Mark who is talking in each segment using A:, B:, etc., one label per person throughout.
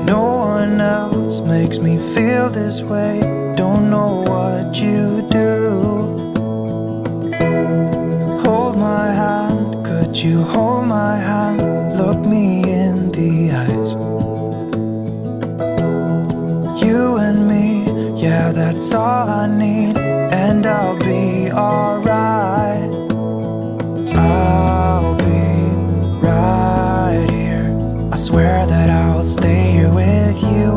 A: No one else makes me feel this way. Don't know what you do. Hold my hand, could you hold my hand? Look me in the eyes. You and me, yeah, that's all I need. And I'll be alright. I'll be right here. I swear that I'll stay here with you.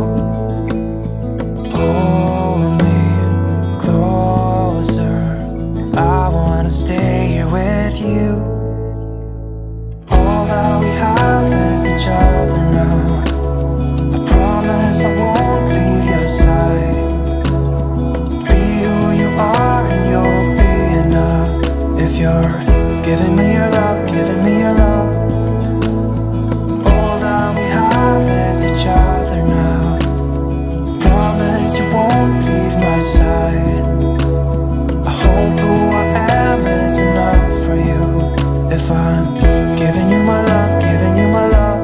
A: Hold me closer. I wanna stay here with you. All that we have is each other now. I promise I won't leave your side. Be who you are and you'll be enough. If you're giving me your love, giving me your love. All that we have is each other now. Promise you won't leave my side. I hope who I am is enough for you. If I'm giving you my love, giving you my love,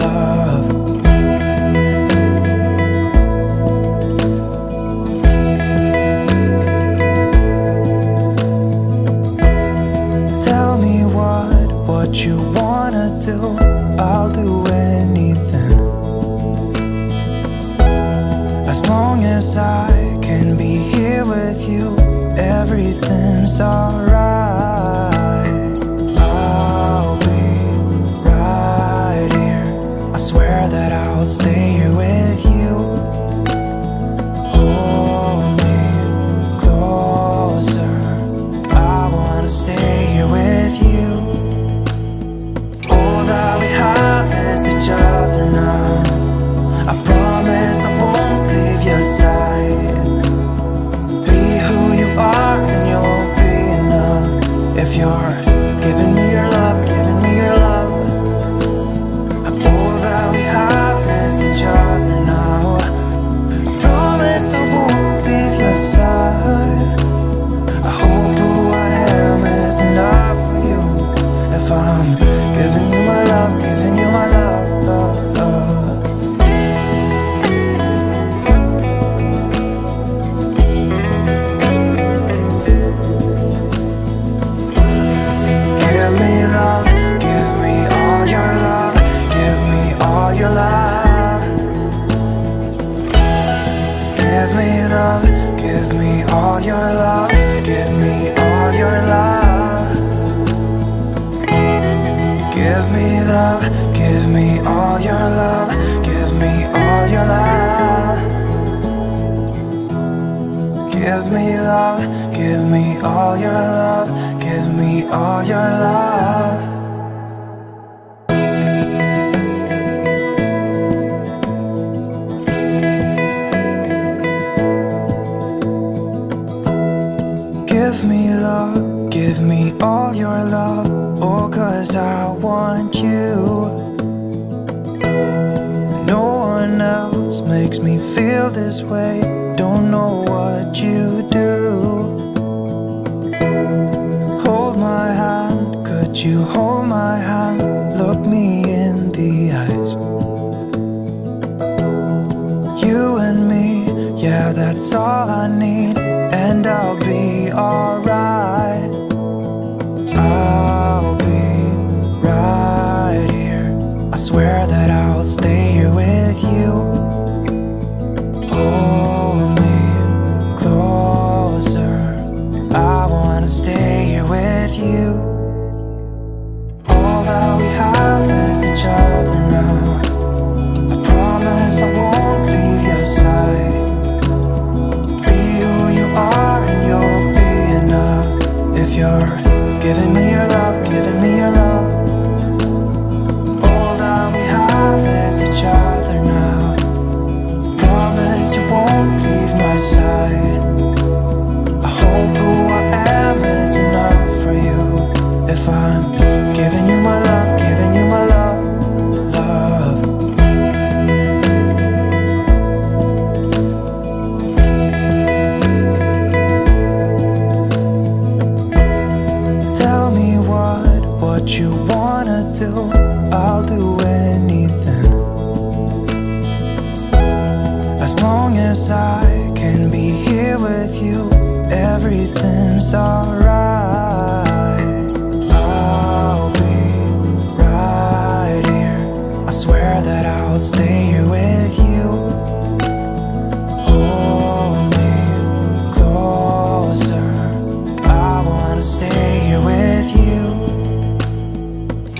A: love. Tell me what you wanna do. I'll do anything, as long as I can be here with you. Everything's alright. I'll be right here. I swear that I'll stay here with you. Hold me closer. I wanna stay here with you. All that we have is each other now. I promise I won't leave your side. Be who you are and you'll be enough. If you're giving me your love, giving me your love. All that we have is each other now. I promise I won't leave your side. I hope who I am is enough for you. If I'm giving you my love, giving you my love, love, love. Give me love, give me all your love, give me all your love. Give me love, give me all your love, give me all your love. Give me love, give me all your love, give me all your love. Give me love, give me all your love, give me all your love. Give me love, give me all your love. Oh, 'cause I want you. No one else makes me feel this way. Don't know what you do. Hold my hand, could you hold my hand? Look me in the eyes. You and me, yeah, that's all I need. And I'll be alright. I'll be right here. I swear that I'll stay here with you. Oh, I'll do anything. As long as I can be here with you, everything's alright. I'll be right here. I swear that I'll stay here with you. Hold me closer. I wanna stay here with you.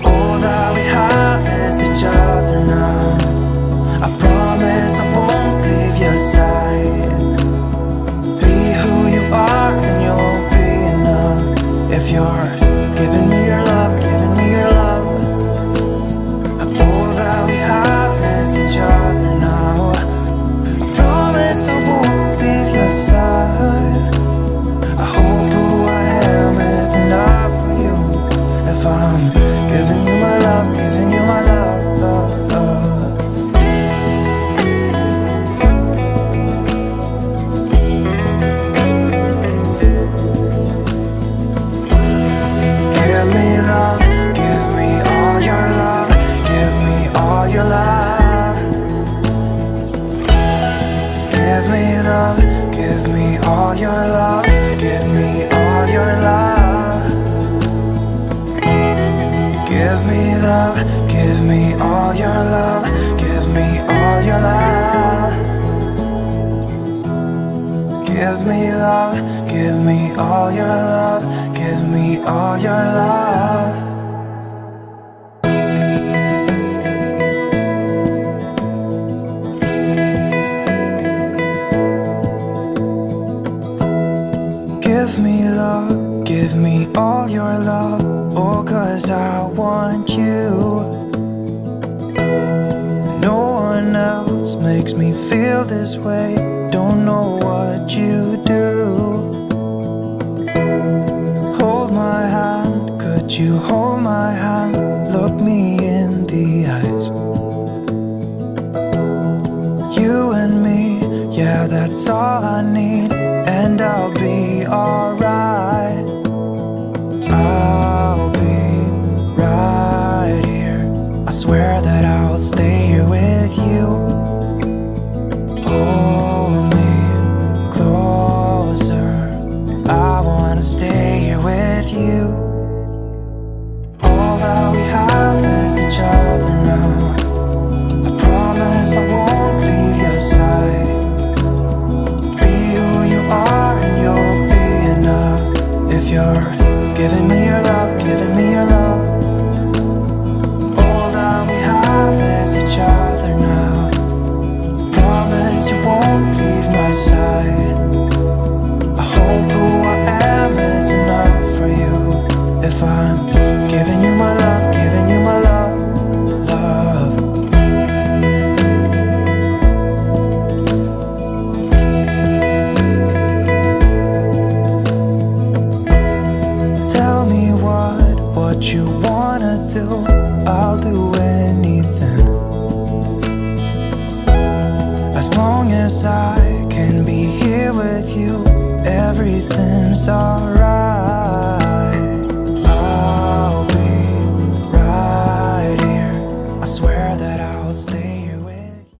A: All that we have is each other now. I promise I won't leave your side. Be who you are and you'll be enough. If you're giving me your love, giving me your love. All that we have is each other now. I promise I won't leave your side. I hope who I am is enough for you. If I'm giving you my love, giving you my love, love, love. Give me love, give me all your love, give me all your love. Give me love, give me all your love, give me all your love. Give me love, give me all your love, give me all your love. Give me love, give me all your love, give me all your love. Give me love, give me all your love. Oh, 'cause I want you. No one else makes me feel this way. Don't know what you do. Hold my hand, could you hold my hand? Look me in the eyes. You and me, yeah, that's all I need. And I'll be alright. I'll be right here. I swear that I'll stay here with you. Hold me closer. I wanna stay here with you. All that we have is each other now. I promise I won't leave your side. Be who you are and you'll be enough. If you're giving me your love, giving me your love. All that we have is each other now. Promise you won't leave my side. I hope who I am is enough for you. If I'm giving you my love, giving you my love, love. Tell me what you wanna do. I'll do anything. As long as I can be here with you, everything's alright. I'll be right here. I swear that I'll stay